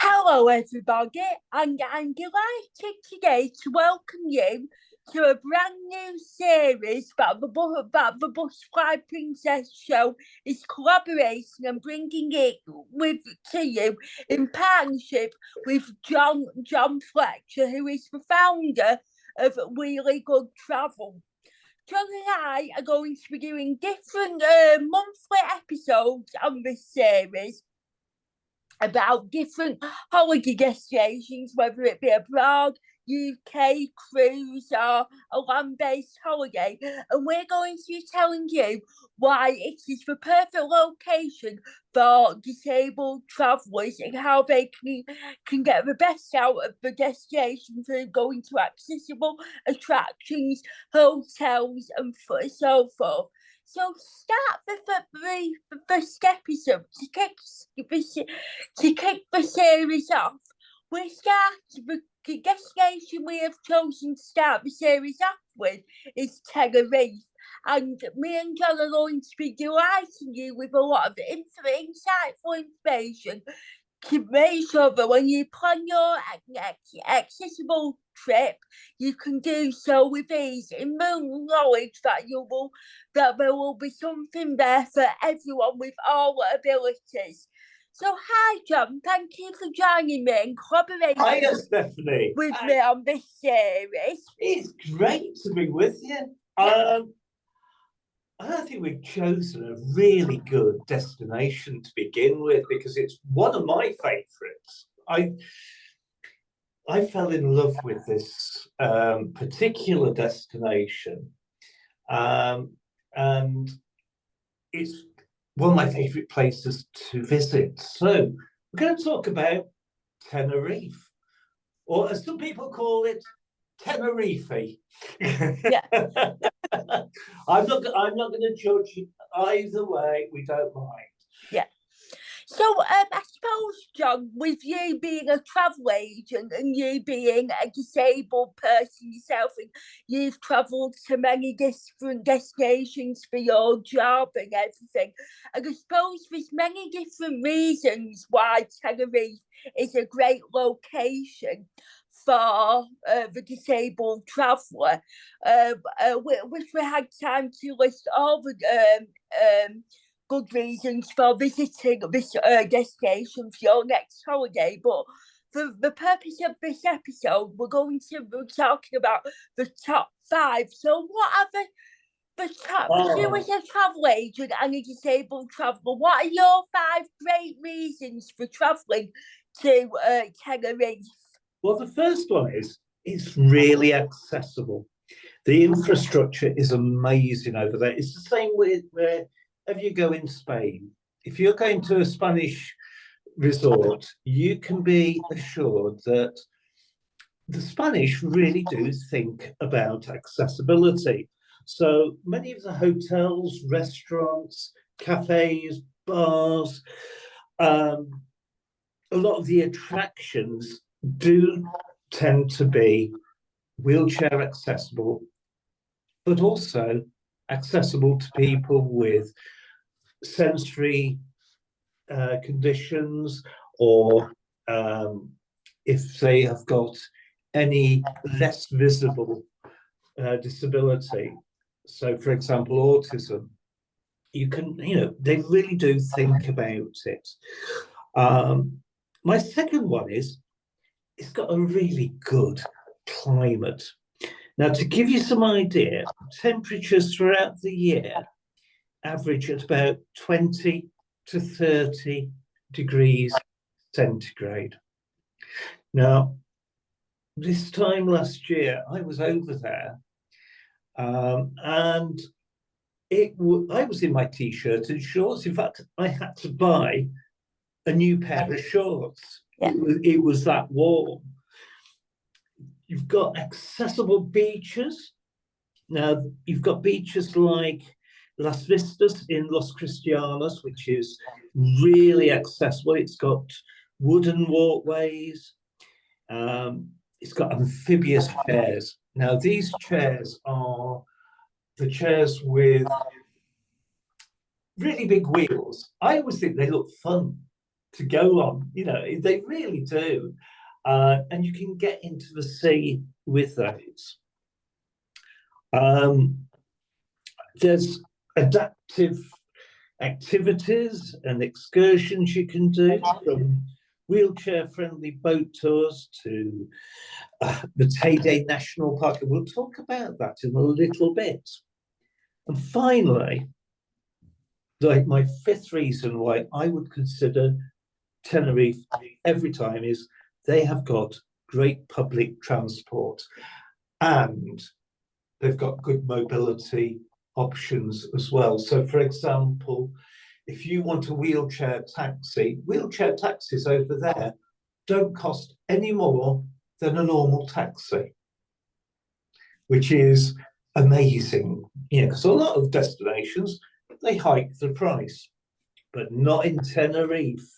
Hello, everybody, and I'm delighted today to welcome you to a brand new series that the Butterfly Princess Show is collaborating and bringing it to you in partnership with John Fletcher, who is the founder of Wheelie Good Travel. John and I are going to be doing different monthly episodes on this series about different holiday destinations, whether it be abroad, UK, cruise, or a land-based holiday. And we're going to be telling you why it is the perfect location for disabled travellers and how they can get the best out of the destination through going to accessible attractions, hotels, and so forth. So start the first episode to kick the series off. We start the destination we have chosen to start the series off with is Tenerife. And me and John are going to be delighting you with a lot of insightful information to make sure that when you plan your accessible trip, you can do so with ease, in the knowledge that there will be something there for everyone with all abilities. So, hi, John. Thank you for joining me and collaborating Hiya, Stephanie. with me on this series. It's great to be with you. I think we've chosen a really good destination to begin with because it's one of my favourites. I fell in love with this particular destination, and it's one of my favourite places to visit. So we're going to talk about Tenerife, or as some people call it, Tenerife. Yeah. I'm not going to judge either way. We don't mind. Yeah. So, I suppose, John, with you being a travel agent and you being a disabled person yourself, and you've travelled to many different destinations for your job and everything, and I suppose there's many different reasons why Tenerife is a great location for the disabled traveller, which we had time to list all the good reasons for visiting this destination for your next holiday. But for the purpose of this episode, we're going to be talking about the top 5. So what are the top, you as a travel agent and a disabled traveller, what are your 5 great reasons for travelling to Tenerife? Well, the first one is it's really accessible. The infrastructure is amazing over there. It's the same with wherever you go in Spain. If you're going to a Spanish resort, you can be assured that the Spanish really do think about accessibility. So many of the hotels, restaurants, cafes, bars, a lot of the attractions do tend to be wheelchair accessible, but also accessible to people with sensory conditions, or if they have got any less visible disability. So, for example, autism. They really do think about it. My second one is it's got a really good climate. Now, to give you some idea, temperatures throughout the year average at about 20 to 30 degrees centigrade. Now, this time last year, I was over there, and I was in my t-shirt and shorts. In fact, I had to buy a new pair of shorts. Yeah. It was that warm. You've got accessible beaches. Now, you've got beaches like Las Vistas in Los Cristianos, which is really accessible. It's got wooden walkways. It's got amphibious chairs. Now, these chairs are the chairs with really big wheels. I always think they look fun, to go on. You know, they really do. And you can get into the sea with those. There's adaptive activities and excursions you can do, from wheelchair-friendly boat tours to the Tay National Park. And we'll talk about that in a little bit. And finally, like my fifth reason why I would consider Tenerife every time is they have got great public transport and they've got good mobility options as well. So, for example, if you want a wheelchair taxis over there don't cost any more than a normal taxi, which is amazing. You know, because a lot of destinations, they hike the price, but not in Tenerife.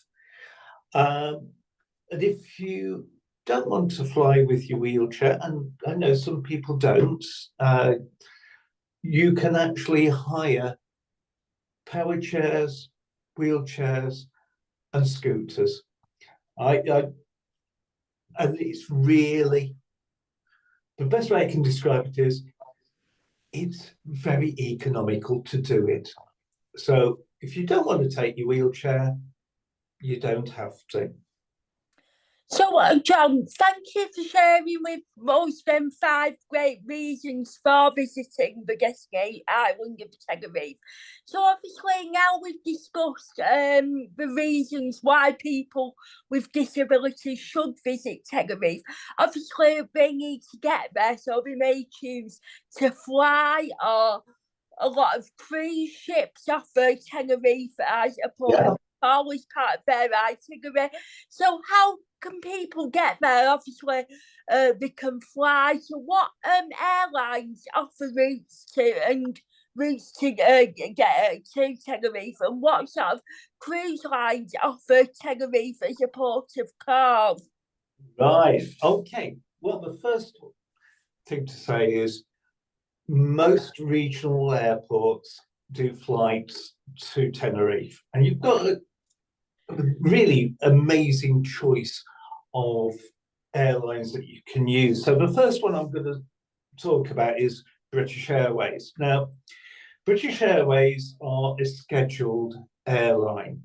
And if you don't want to fly with your wheelchair, and I know some people don't, you can actually hire power chairs, wheelchairs, and scooters. And it's really, the best way I can describe it is, it's very economical to do it. So if you don't want to take your wheelchair, you don't have to. So, John, thank you for sharing with us them 5 great reasons for visiting the Guestgate Island of Tenerife. So, obviously, now we've discussed the reasons why people with disabilities should visit Tenerife. Obviously, they need to get there, so they may choose to fly, or a lot of cruise ships offer Tenerife as a port. Always part of their itinerary. So how can people get there? Obviously, they can fly. So what airlines offer routes to get to Tenerife, and what sort of cruise lines offer Tenerife as a port of call? Right. Okay. Well, the first thing to say is most regional airports do flights to Tenerife, and you've got a really amazing choice of airlines that you can use. So the first one I'm going to talk about is British Airways. Now, British Airways are a scheduled airline.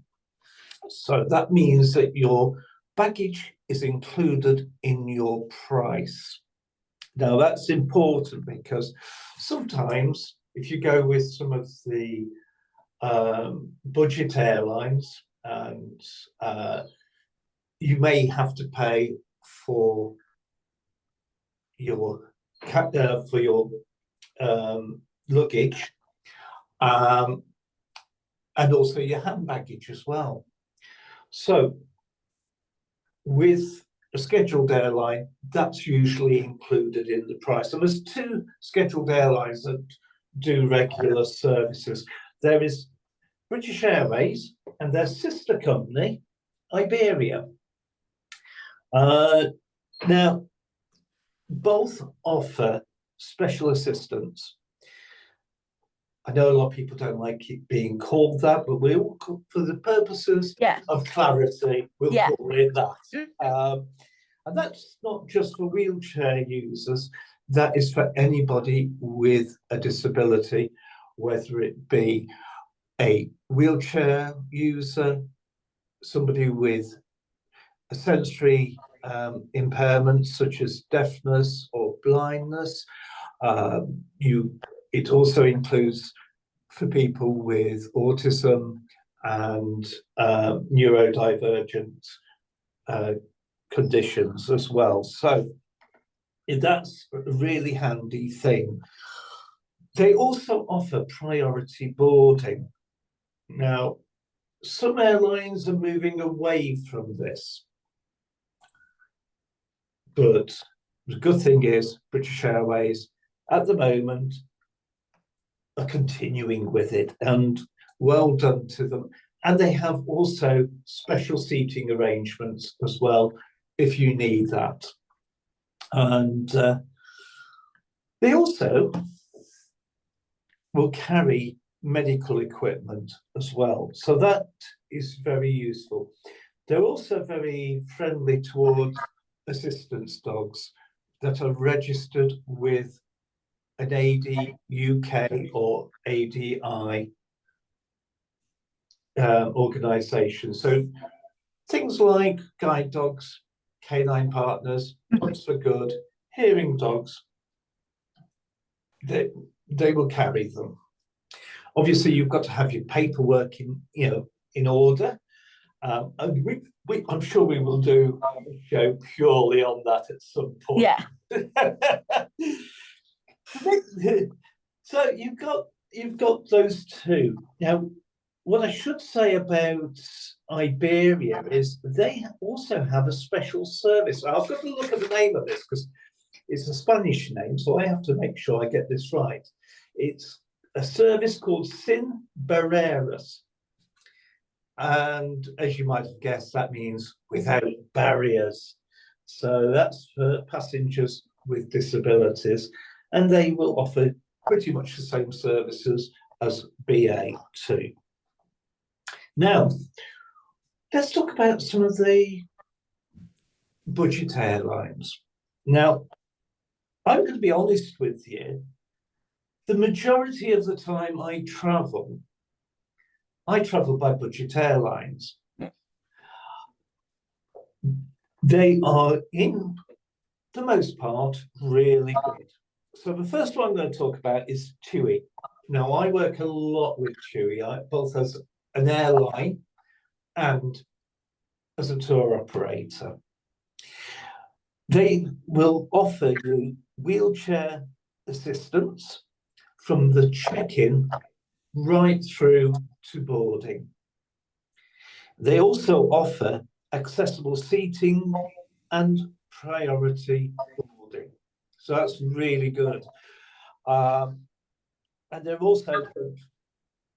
So that means that your baggage is included in your price. Now, that's important because sometimes if you go with some of the budget airlines, and you may have to pay for your luggage, and also your hand baggage as well. So with a scheduled airline, that's usually included in the price. And there's 2 scheduled airlines that do regular services. There is British Airways and their sister company, Iberia. Now, both offer special assistance. I know a lot of people don't like it being called that, but we'll, for the purposes of clarity, we'll call it that. And that's not just for wheelchair users, that is for anybody with a disability, whether it be a wheelchair user, somebody with a sensory impairment such as deafness or blindness. It also includes for people with autism and neurodivergent conditions as well. So that's a really handy thing. They also offer priority boarding. Now, some airlines are moving away from this, but the good thing is British Airways at the moment are continuing with it, and well done to them. And they have also special seating arrangements as well if you need that. And they also will carry medical equipment as well. So that is very useful. They're also very friendly towards assistance dogs that are registered with an AD UK or ADI organisation. So things like guide dogs, canine partners, dogs for good, hearing dogs, they will carry them. Obviously, you've got to have your paperwork in order. And I'm sure we will do a show purely on that at some point. Yeah. So you've got those two. Now, what I should say about Iberia is they also have a special service. I've got to look at the name of this because it's a Spanish name, so I have to make sure I get this right. It's a service called Sin Barreras. And as you might have guessed, that means without barriers. So that's for passengers with disabilities, and they will offer pretty much the same services as BA2. Now, let's talk about some of the budget airlines. Now, I'm going to be honest with you. The majority of the time I travel by budget airlines. They are, in the most part, really good. So the first one I'm going to talk about is TUI. Now, I work a lot with TUI, both as an airline and as a tour operator. They will offer you wheelchair assistance from the check-in right through to boarding. They also offer accessible seating and priority boarding. So that's really good. And they're also,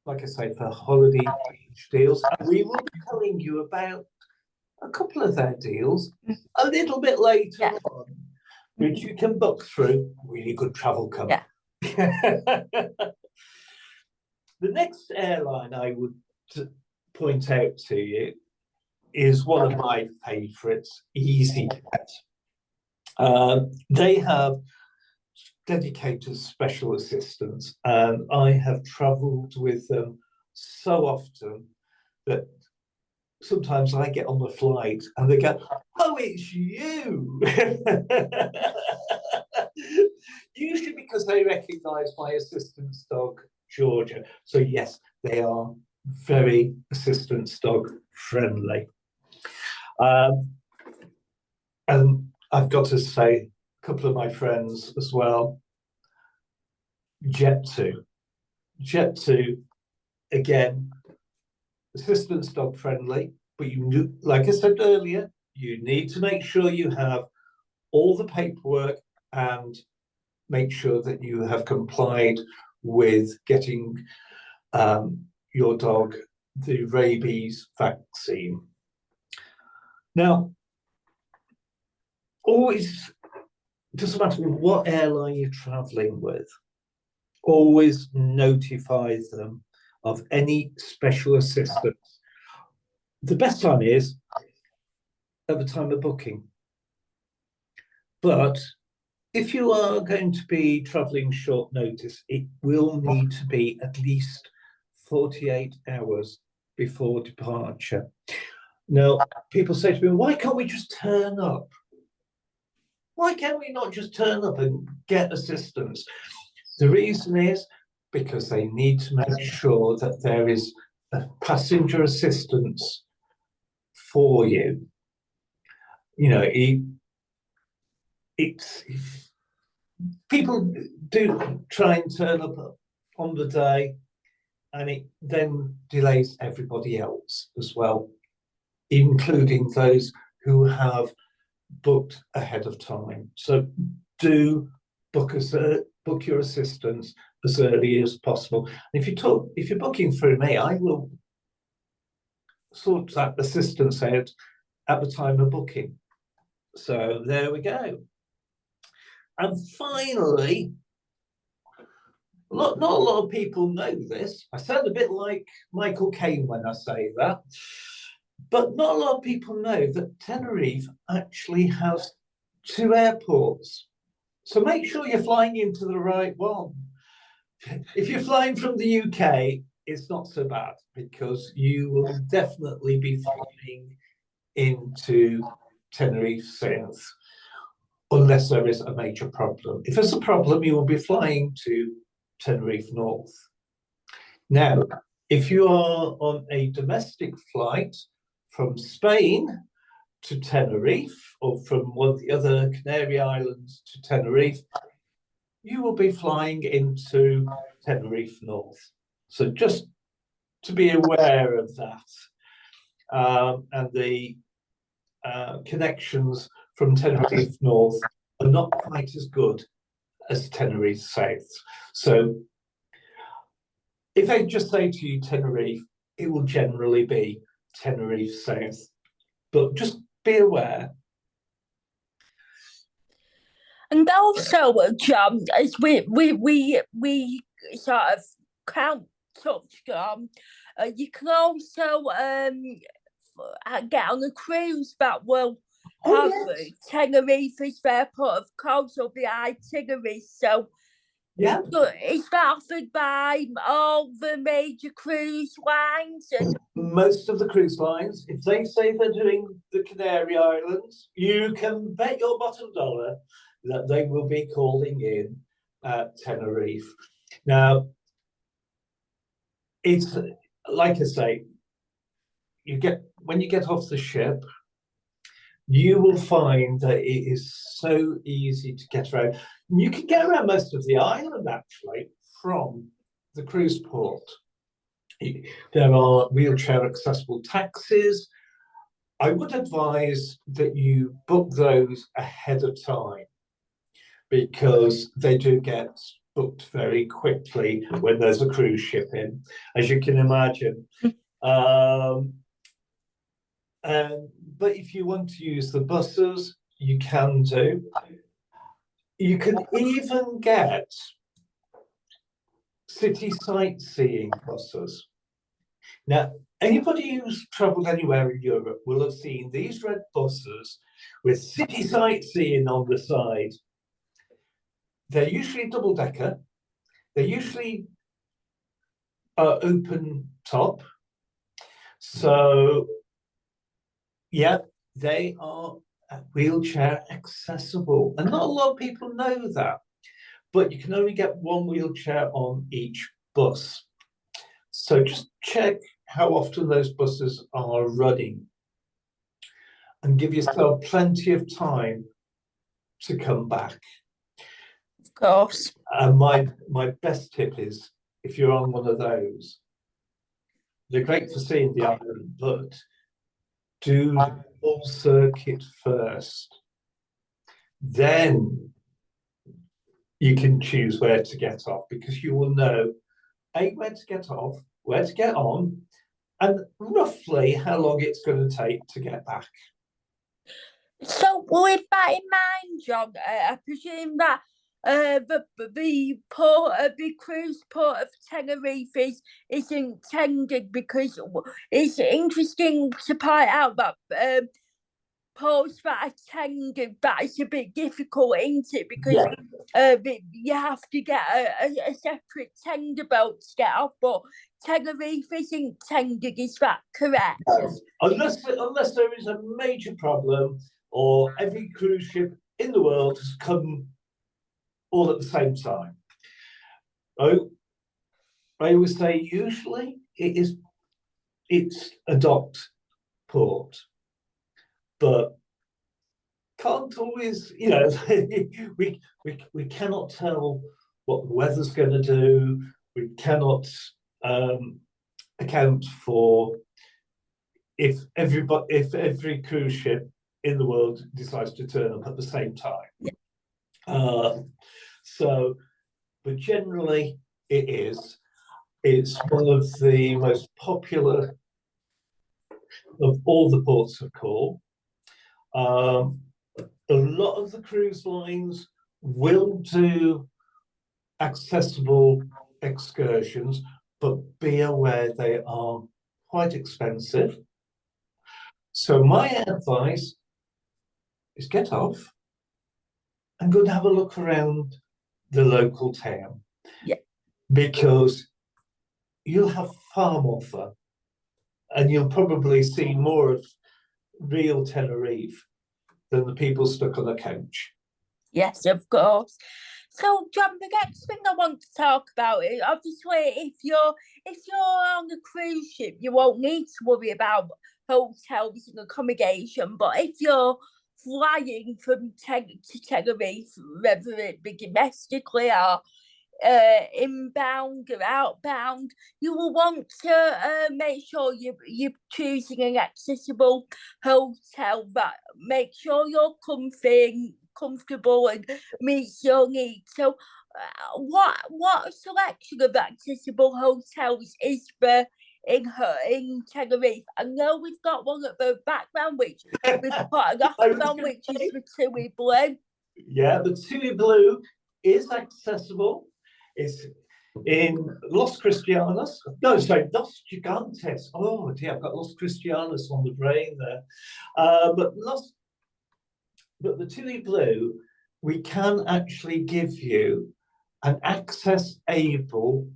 like I say, for holiday deals. And we will be telling you about a couple of their deals a little bit later on, which you can book through Wheelie Good Travel Company. Yeah. The next airline I would point out to you is one of my favourites, EasyJet. They have dedicated special assistants, and I have travelled with them so often that sometimes I get on the flight and they go, "Oh, it's you!" Usually because they recognise my assistance dog, Georgia. So yes, they are very assistance dog friendly. And I've got to say, a couple of my friends as well, Jet2. Jet2, again, assistance dog friendly, but like I said earlier, you need to make sure you have all the paperwork and make sure that you have complied with getting your dog the rabies vaccine. Now, always, doesn't matter what airline you're traveling with, always notify them of any special assistance. The best time is at the time of booking. But if you are going to be traveling short notice, it will need to be at least 48 hours before departure. Now, people say to me, why can't we just turn up? Why can't we not just turn up and get assistance? The reason is because they need to make sure that there is a passenger assistance for you. You know, it's people do try and turn up on the day, and it then delays everybody else as well, including those who have booked ahead of time. So do book your assistance as early as possible. And if you're booking through me, I will sort that assistance out at the time of booking. So there we go. And finally, not a lot of people know this. I sound a bit like Michael Caine when I say that. But not a lot of people know that Tenerife actually has two airports. So make sure you're flying into the right one. If you're flying from the UK, it's not so bad because you will definitely be flying into Tenerife South unless there is a major problem. If there's a problem, you will be flying to Tenerife North. Now, if you are on a domestic flight from Spain to Tenerife or from one of the other Canary Islands to Tenerife, you will be flying into Tenerife North. So just to be aware of that. And the connections from Tenerife North are not quite as good as Tenerife South. So if I just say to you Tenerife, it will generally be Tenerife South. But just be aware. And also, John, as we sort of can't touch on, you can also get on a cruise that will have Tenerife as their port of call, so the itinerary. So yeah, it's offered by all the major cruise lines and most of the cruise lines. If they say they're doing the Canary Islands, you can bet your bottom dollar that they will be calling in at Tenerife. Now, it's like I say, when you get off the ship, you will find that it is so easy to get around. You can get around most of the island actually from the cruise port. There are wheelchair accessible taxis. I would advise that you book those ahead of time because they do get booked very quickly when there's a cruise ship in, as you can imagine. But if you want to use the buses, you can do. You can even get city sightseeing buses. Now, anybody who's travelled anywhere in Europe will have seen these red buses with city sightseeing on the side. They're usually double-decker. They're usually open top. So, yeah, they are wheelchair accessible. And not a lot of people know that. But you can only get one wheelchair on each bus. So just check how often those buses are running and give yourself plenty of time to come back. of course. And my best tip is, if you're on one of those, they're great for seeing the island, but do the full circuit first. Then you can choose where to get off because you will know where to get off, where to get on, and roughly how long it's going to take to get back. So with that in mind, John, I presume that the cruise port of Tenerife is intended because it's interesting to point out that ports that are tended, that is a bit difficult, isn't it? Because you have to get a separate tender boat to get off, but Tenerife isn't tended, is that correct? Unless there is a major problem or every cruise ship in the world has come all at the same time. Oh, I always say usually it's a docked port, but can't always, we cannot tell what the weather's going to do. We cannot account for if every cruise ship in the world decides to turn up at the same time. But generally it's one of the most popular of all the ports of call. A lot of the cruise lines will do accessible excursions, but be aware they are quite expensive. So my advice is get off and go and have a look around the local town. Yeah. Because you'll have far more fun and you'll probably see more of real Tenerife than the people stuck on a couch. Yes, of course. So, John, the next thing I want to talk about is obviously if you're on a cruise ship, you won't need to worry about hotels and accommodation. But if you're flying from to Tenerife, whether it be domestically or inbound or outbound, you will want to make sure you're choosing an accessible hotel that makes sure you're comfortable and meets your needs. So, what selection of accessible hotels is there in Tenerife? I know we've got one at the background which we've put an offer on, which is the Tui Blue. Yeah, the Tui Blue is accessible. It's in Los Cristianos. No, sorry, Los Gigantes. Oh dear, I've got Los Cristianos on the brain there. But the Tui Blue, we can actually give you an access-able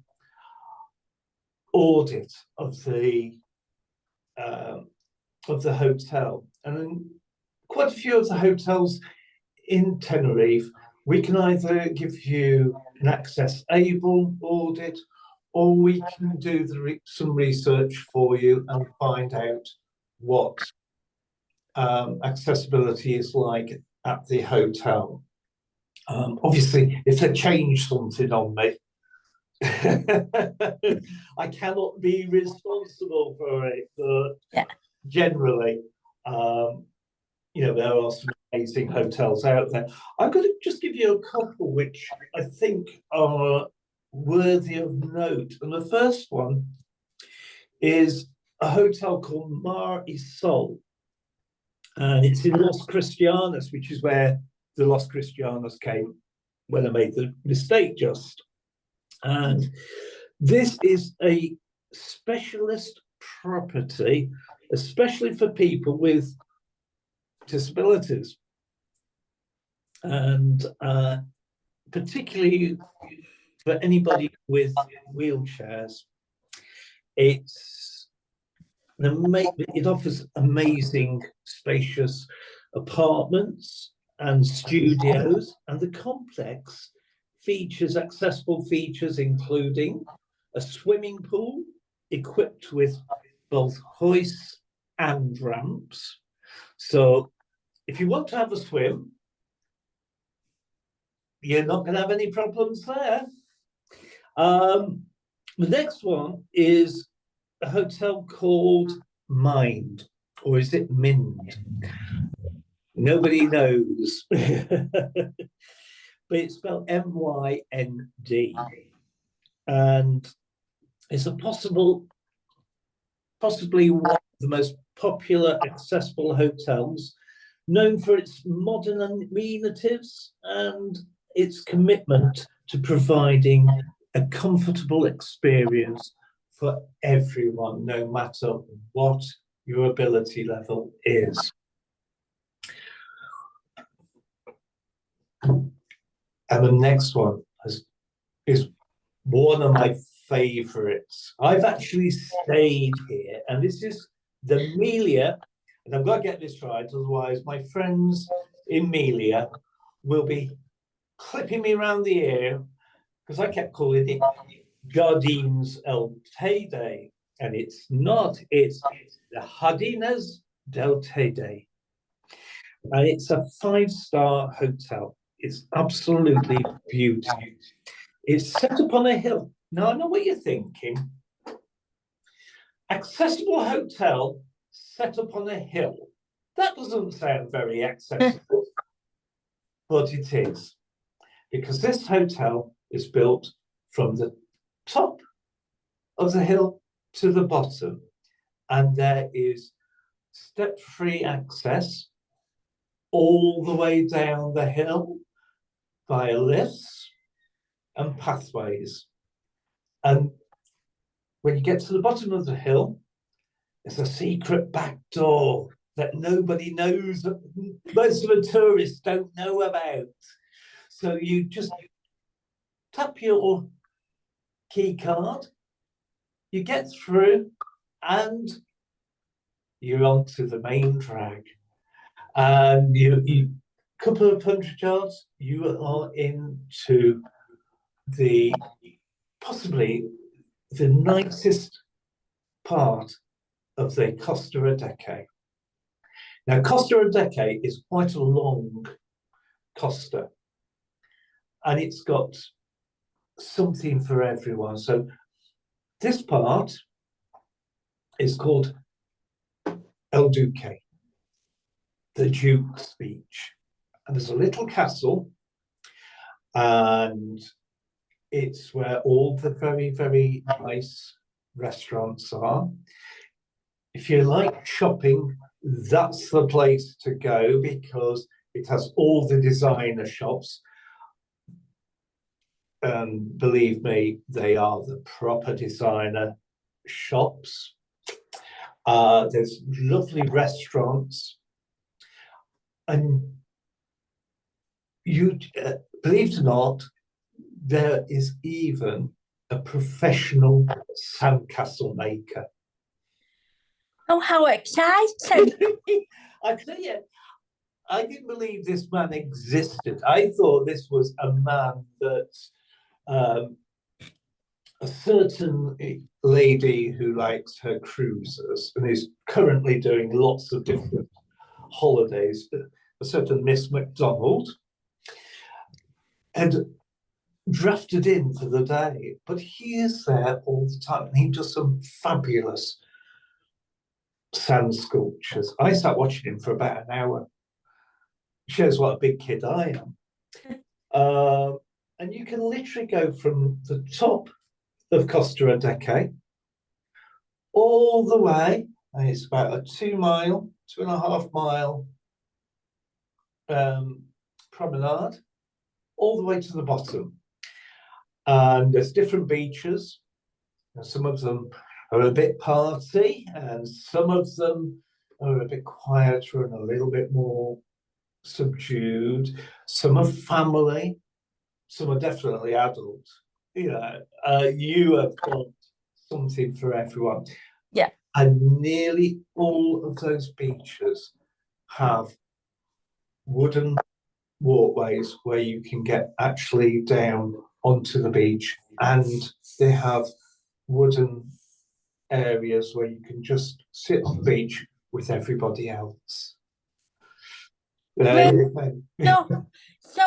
audit of the hotel, and in quite a few of the hotels in Tenerife, we can either give you an access-able audit, or we can do some research for you and find out what accessibility is like at the hotel. Obviously, if they change something on me, I cannot be responsible for it. But generally, there are some amazing hotels out there. I'm going to just give you a couple which I think are worthy of note. And the first one is a hotel called Mar y Sol. And it's in Los Cristianos, which is where the Los Cristianos came when I made the mistake just. And this is a specialist property, especially for people with disabilities, and particularly for anybody with wheelchairs. It offers amazing, spacious apartments and studios, and the complex features accessible features including a swimming pool equipped with both hoists and ramps. So if you want to have a swim, you're not going to have any problems there. The next one is a hotel called Mind, or is it Mind? Nobody knows. But it's spelled M-Y-N-D. And it's possibly one of the most popular accessible hotels, known for its modern amenities and its commitment to providing a comfortable experience for everyone, no matter what your ability level is. And the next one is one of my favorites. I've actually stayed here, and this is the Melia, and I've got to get this right, otherwise my friends in Melia will be clipping me around the ear, because I kept calling it Jardines El Teide, and it's not, it's the Jardines del Teide. And it's a 5-star hotel. It's absolutely beautiful. It's set up on a hill. Now, I know what you're thinking. Accessible hotel set up on a hill. That doesn't sound very accessible, but it is. Because this hotel is built from the top of the hill to the bottom. And there is step-free access all the way down the hill via lifts and pathways. And when you get to the bottom of the hill, there's a secret back door that nobody knows, most of the tourists don't know about. So you just tap your key card, you get through, and you're onto the main drag. And you couple of 100 yards, you are into the possibly the nicest part of the Costa Adeje. Now, Costa Adeje is quite a long costa, and it's got something for everyone. So this part is called El Duque, the Duke's Beach. And there's a little castle, and it's where all the very, very nice restaurants are. If you like shopping, that's the place to go because it has all the designer shops. Believe me, they are the proper designer shops. There's lovely restaurants. And you believe it or not, there is even a professional sandcastle maker. Oh, how exciting! I tell you, I didn't believe this man existed. I thought this was a man that a certain lady who likes her cruises and is currently doing lots of different holidays, a certain Miss McDonald, had drafted in for the day, but he is there all the time and he does some fabulous sand sculptures. I sat watching him for about an hour. Shows what a big kid I am. And you can literally go from the top of Costa Adeje all the way, and it's about a 2.5 mile promenade, all the way to the bottom. And there's different beaches. And some of them are a bit party, and some of them are a bit quieter and a little bit more subdued. Some are family, some are definitely adult. You have got something for everyone. Yeah. And nearly all of those beaches have wooden walkways where you can get actually down onto the beach, and they have wooden areas where you can just sit on the beach with everybody else. So,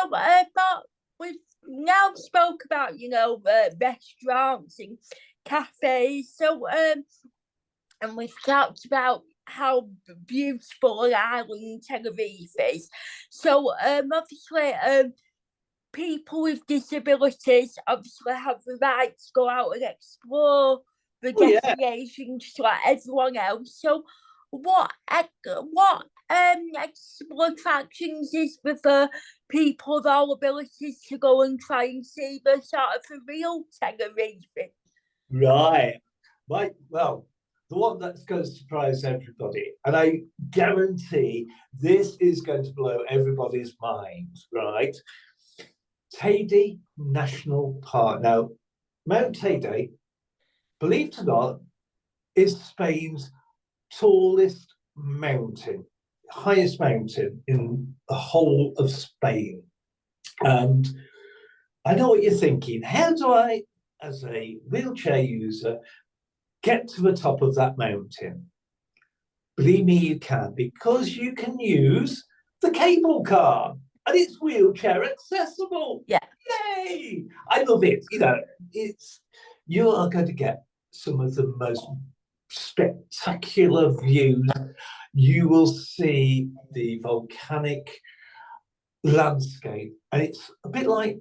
but we've now spoke about restaurants and cafes. So, and we've talked about how beautiful an island Tenerife is. So, obviously, people with disabilities obviously have the right to go out and explore the destinations like everyone else. So, what attractions is for people with all abilities to go and try and see the sort of the real Tenerife? Right. Well, the one that's going to surprise everybody, and I guarantee this is going to blow everybody's mind, right? Teide National Park. Now, Mount Teide, believe it or not, is Spain's tallest mountain, highest mountain in the whole of Spain. And I know what you're thinking. How do I, as a wheelchair user, get to the top of that mountain? Believe me, you can, because you can use the cable car and it's wheelchair accessible. Yeah. Yay! I love it. You are going to get some of the most spectacular views. You will see the volcanic landscape, and it's a bit like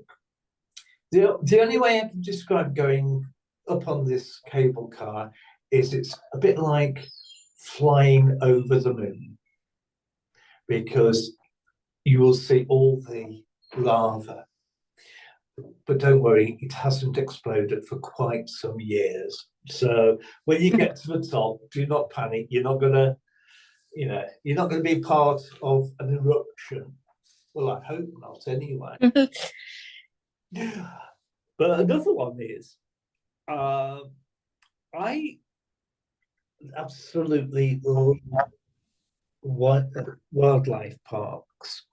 the only way I can describe going up on this cable car is it's a bit like flying over the moon, because you will see all the lava. But don't worry, it hasn't exploded for quite some years. So when you get to the top, do not panic. You're not going to you're not going to be part of an eruption. Well, I hope not anyway. But another one is, I absolutely love wildlife parks.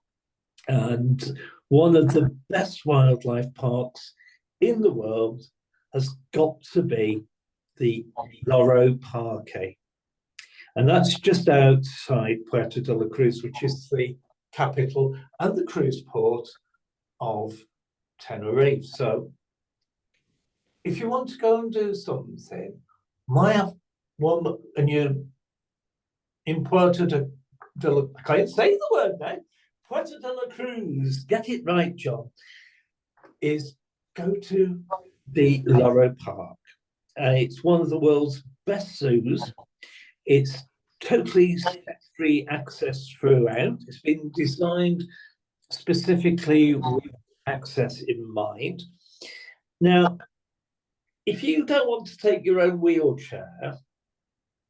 And one of the best wildlife parks in the world has got to be the Loro Parque. And that's just outside Puerto de la Cruz, which is the capital and the cruise port of Tenerife. So if you want to go and do something, my one, and you're in Puerto de la, I can't say the word now, Puerto de la Cruz, get it right, John, is go to the Loro Park. It's one of the world's best zoos. It's totally free access throughout. It's been designed specifically with access in mind. Now, if you don't want to take your own wheelchair,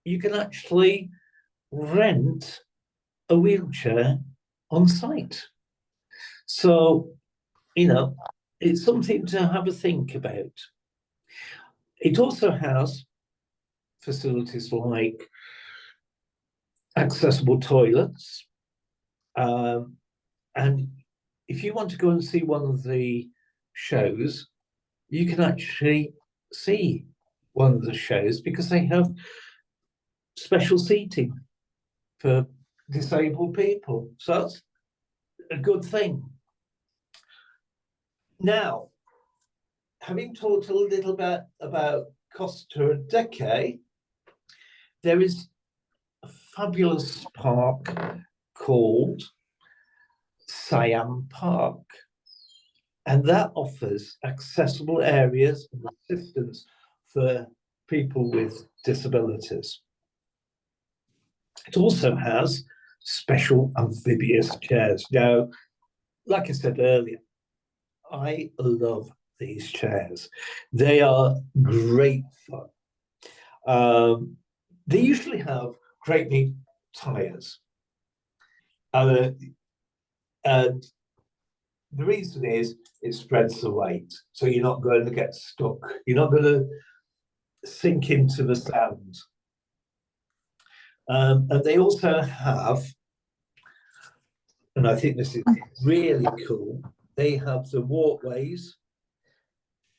you can actually rent a wheelchair on site. So, it's something to have a think about. It also has facilities like accessible toilets. And if you want to go and see one of the shows, you can actually see one of the shows because they have special seating for disabled people. So that's a good thing. Now, having talked a little bit about Costa Rica, there is a fabulous park called Siam Park, and that offers accessible areas and assistance for people with disabilities. It also has special amphibious chairs. Now, like I said earlier, I love these chairs. They are great fun. They usually have great big tires. And the reason is it spreads the weight. So you're not going to get stuck. You're not going to sink into the sand. And they also have, and I think this is really cool, they have the walkways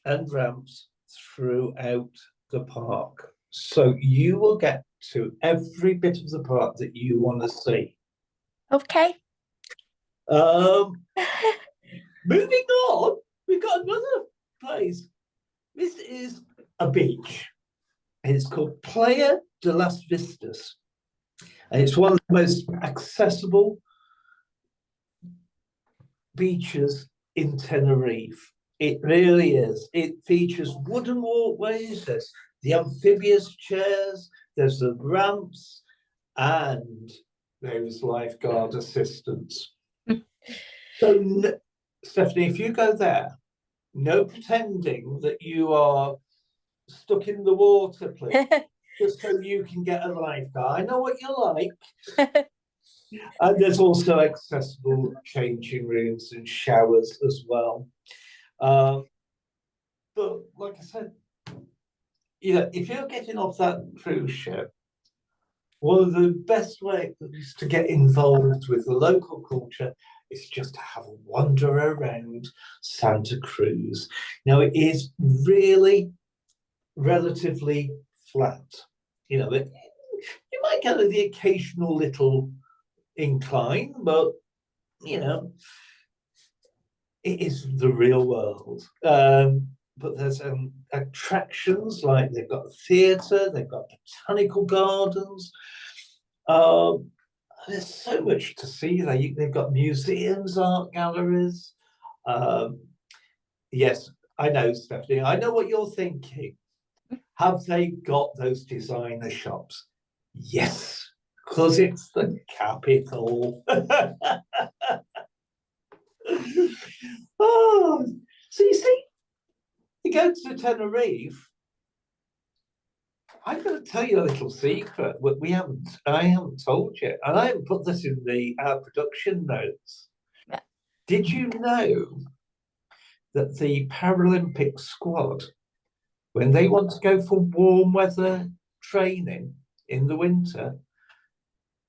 and ramps throughout the park. So you will get to every bit of the park that you want to see. Okay. Moving on, we've got another place. This is a beach. It's called Playa de las Vistas. And it's one of the most accessible beaches in Tenerife. It really is. It features wooden walkways, there's the amphibious chairs, there's the ramps, and there's lifeguard assistance. So, Stephanie, if you go there, no pretending that you are stuck in the water, please, just so you can get a lifeguard. I know what you're like. And there's also accessible changing rooms and showers as well. But like I said, if you're getting off that cruise ship, one of the best ways to get involved with the local culture is just to have a wander around Santa Cruz. Now, it is really relatively flat. You might get the occasional little incline, but it is the real world. But there's attractions like they've got a theatre, they've got botanical gardens. There's so much to see there. They've got museums, art galleries. Yes, I know, Stephanie. I know what you're thinking. Have they got those designer shops? Yes, because it's the capital. Oh, so you see, you go to Tenerife, I'm going to tell you a little secret. I haven't told you, and I haven't put this in our production notes. Yeah. Did you know that the Paralympic squad, when they want to go for warm weather training in the winter,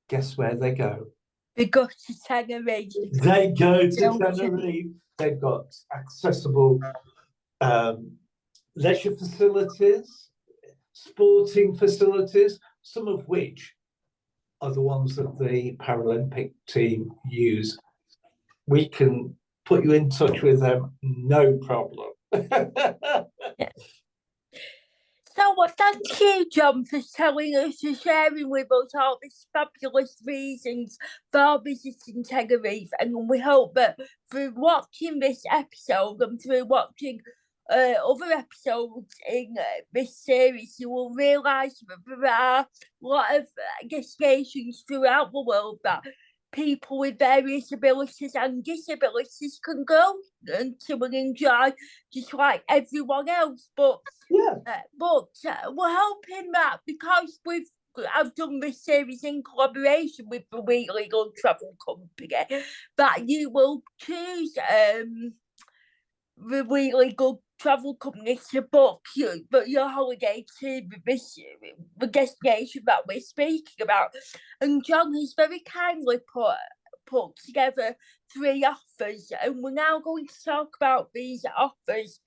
guess where they go? They go to Tenerife. They go to Tenerife. They've got accessible leisure facilities, sporting facilities, some of which are the ones that the Paralympic team use. We can put you in touch with them, no problem. Yeah. So, thank you, John, for telling us, for sharing with us all these fabulous reasons for visiting Tenerife. And we hope that through watching this episode and through watching other episodes in this series, you will realise that there are a lot of destinations throughout the world that people with various abilities and disabilities can go and to and enjoy just like everyone else. But yeah, we're hoping that because I've done this series in collaboration with the Wheelie Good Travel Company, that you will choose the Wheelie Good Travel Company to book your holiday to the destination that we're speaking about. And John has very kindly put together 3 offers, and we're now going to talk about these offers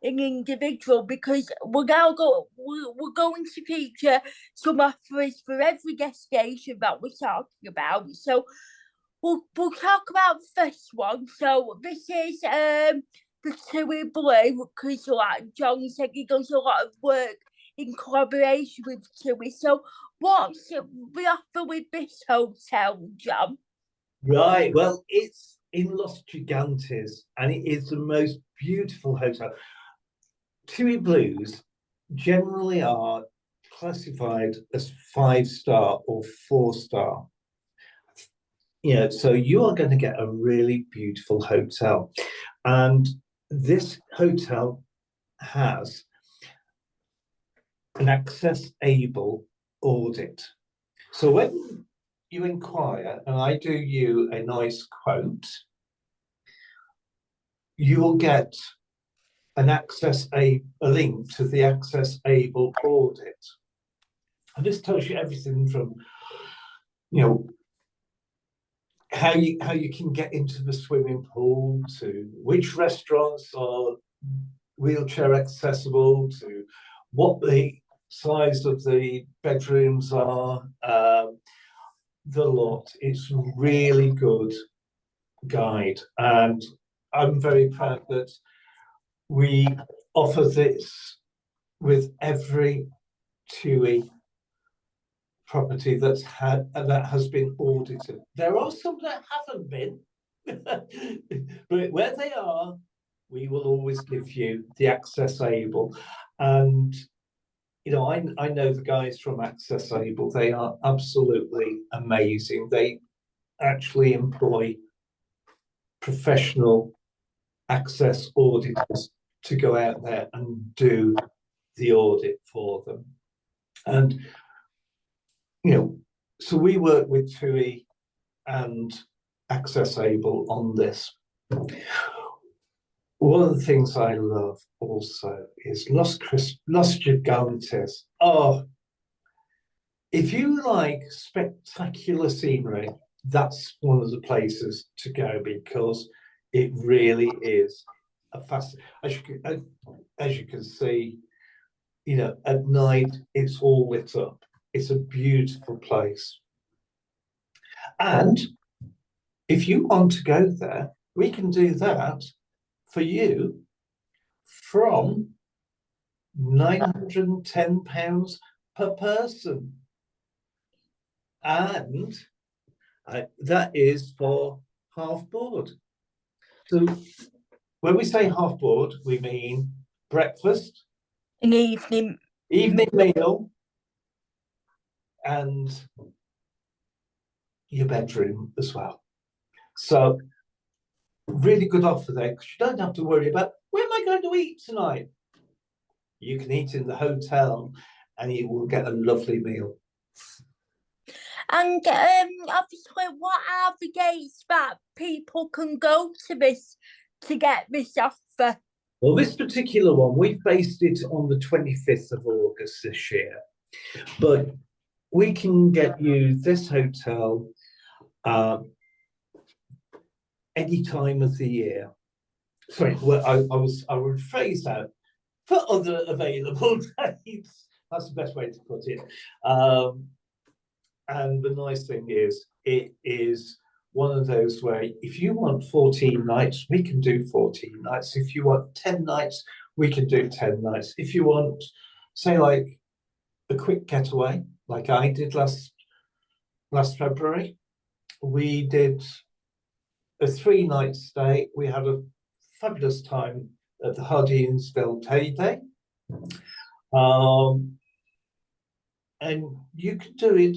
in individual, because we're going to feature some offers for every destination that we're talking about. So we'll talk about the first one. So this is the TUI Blue, because like John said, he does a lot of work in collaboration with TUI. So what's the offer with this hotel, John? right. Well, it's in Los Gigantes, and it is the most beautiful hotel. TUI Blues generally are classified as 5-star or 4-star. So you are going to get a really beautiful hotel. And this hotel has an access able audit. So when you inquire and I do you a nice quote, you will get a link to the access able audit. And this tells you everything from, how you can get into the swimming pool, to which restaurants are wheelchair accessible, to what the size of the bedrooms are, the lot. It's really good guide, and I'm very proud that we offer this with every TUI property that has been audited. There are some that haven't been, but where they are, we will always give you the access able. And I know the guys from Access Able. They are absolutely amazing. They actually employ professional access auditors to go out there and do the audit for them. And so we work with TUI and Access Able on this. One of the things I love also is Los Gigantes. Oh, if you like spectacular scenery, that's one of the places to go, because it really is a as you can see, at night it's all lit up. It's a beautiful place. And if you want to go there, we can do that for you from £910 per person. And that is for half board. So when we say half board, we mean breakfast, An evening meal, and your bedroom as well. So really good offer there, because you don't have to worry about, where am I going to eat tonight? You can eat in the hotel, and you will get a lovely meal. And obviously, what are the dates that people can go to this to get this offer? Well, this particular one, we've based it on the 25th of August this year, but we can get you this hotel any time of the year. Sorry, well, I would phrase that for other available dates. That's the best way to put it. And the nice thing is, it is one of those where if you want 14 nights, we can do 14 nights. If you want 10 nights, we can do 10 nights. If you want, say, like a quick getaway, like I did last February, we did a 3-night stay. We had a fabulous time at the Hardinsville Day. And you can do it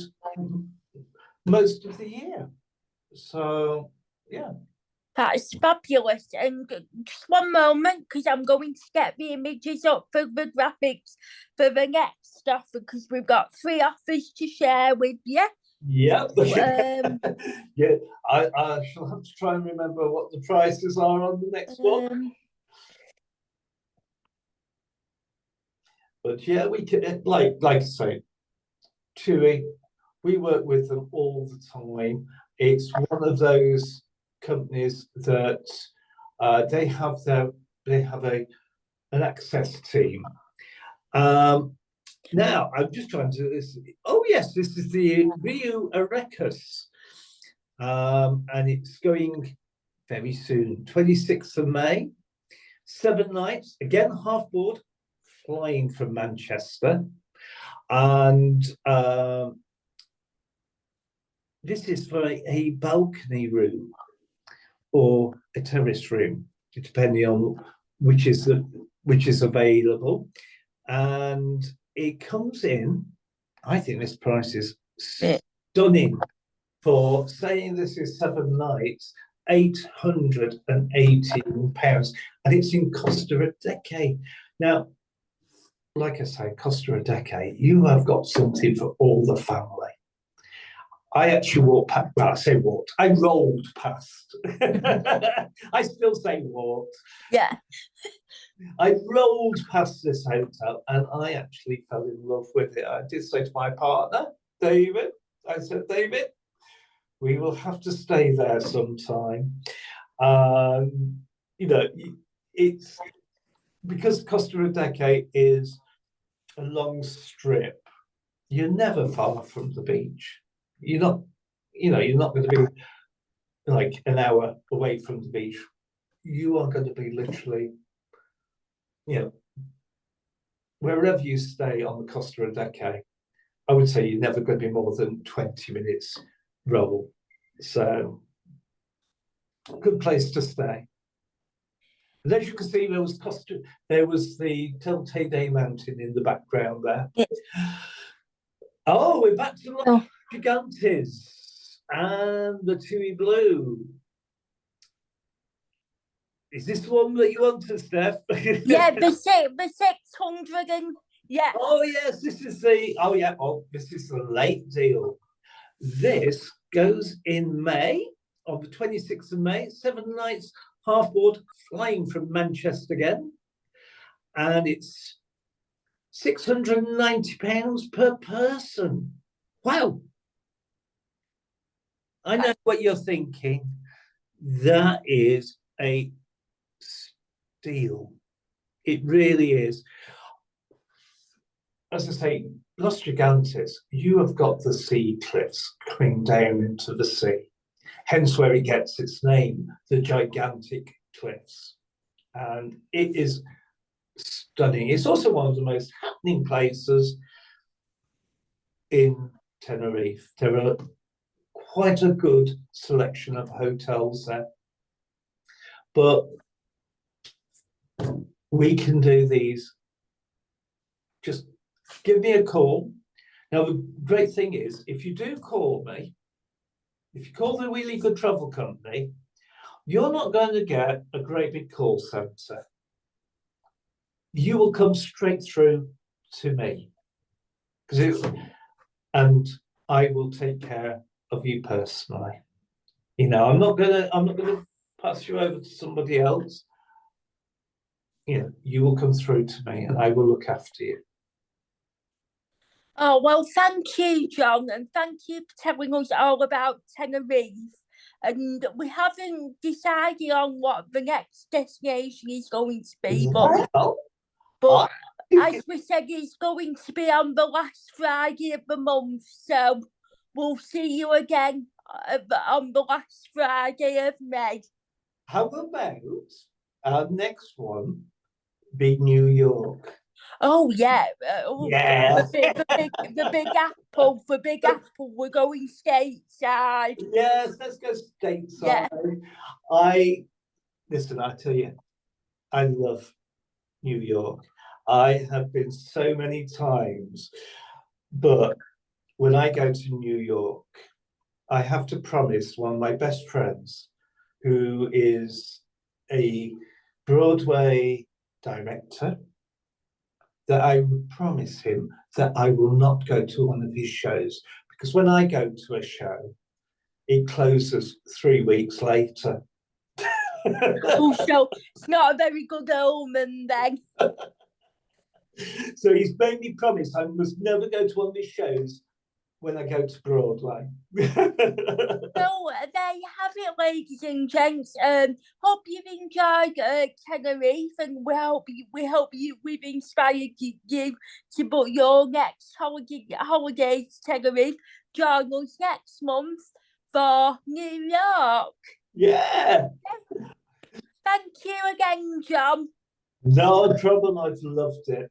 most of the year. So, yeah. That's fabulous. And just one moment, because I'm going to get the images up for the graphics for the next offer, because we've got 3 offers to share with you. Yeah. Yeah, I shall have to try and remember what the prices are on the next one. But yeah, we can, like I say, TUI, we work with them all the time. It's one of those companies that they have an access team. Now I'm just trying to do this. Oh yes, this is the Rio Arekas, and it's going very soon, 26th of May, 7 nights, again half board, flying from Manchester, and this is for a balcony room or a terrace room, depending on which is available, and it comes in. I think this price is stunning for saying this is 7 nights, £818, and it's in Costa Rica. Now, like I say, Costa Rica, you have got something for all the family. I actually walked past, well, I say walked, I rolled past. I still say walked. Yeah. I rolled past this hotel and I actually fell in love with it. I did say to my partner, David, I said, David, we will have to stay there sometime. You know, it's because Costa Rica is a long strip. You're never far from the beach. You're not going to be like an hour away from the beach. You are going to be literally, wherever you stay on the Costa Rica, I would say you're never going to be more than 20 minutes roll. So, good place to stay. And as you can see, there was the Telte Mountain in the background there. Yeah. Oh, we're back to Los Gigantes and the TUI Blue. Is this the one that you wanted, Steph? Yeah, the 600 and yeah. Oh yes, this is the late deal. This goes in May, on the 26th of May, 7 nights, half board, flying from Manchester again. And it's £690 per person. Wow. I know what you're thinking. That is a steal. It really is. As I say, Los Gigantes, you have got the sea cliffs coming down into the sea, hence where it gets its name, the gigantic cliffs. And it is stunning. It's also one of the most happening places in Tenerife. There are quite a good selection of hotels there. But we can do these. Just give me a call. Now, the great thing is, if you do call me, if you call the Wheelie Good Travel Company, you're not going to get a great big call centre. You will come straight through to me. and I will take care of you personally. You know, I'm not gonna pass you over to somebody else. You know, you will come through to me, and I will look after you. Oh, well, thank you, John, and thank you for telling us all about Tenerife. And we haven't decided on what the next destination is going to be, but as we said, it's going to be on the last Friday of the month, so we'll see you again on the last Friday of May. How about our next one be New York? Oh yeah, Yeah. the Big Apple, the Big Apple. We're going stateside. Yes, let's go stateside. Yeah. I tell you, I love New York. I have been so many times, but when I go to New York, I have to promise one of my best friends, who is a Broadway director, that I would promise him that I will not go to one of his shows, because when I go to a show, it closes 3 weeks later. Oh, so it's not a very good omen then. So he's made me promise I must never go to one of his shows when I go to Broadway. So there you have it, ladies and gents. Hope you've enjoyed Tenerife, and we hope we've inspired you to book your next holiday to Tenerife. Join us next month for New York. Yeah. Thank you again, John. No problem. I've loved it.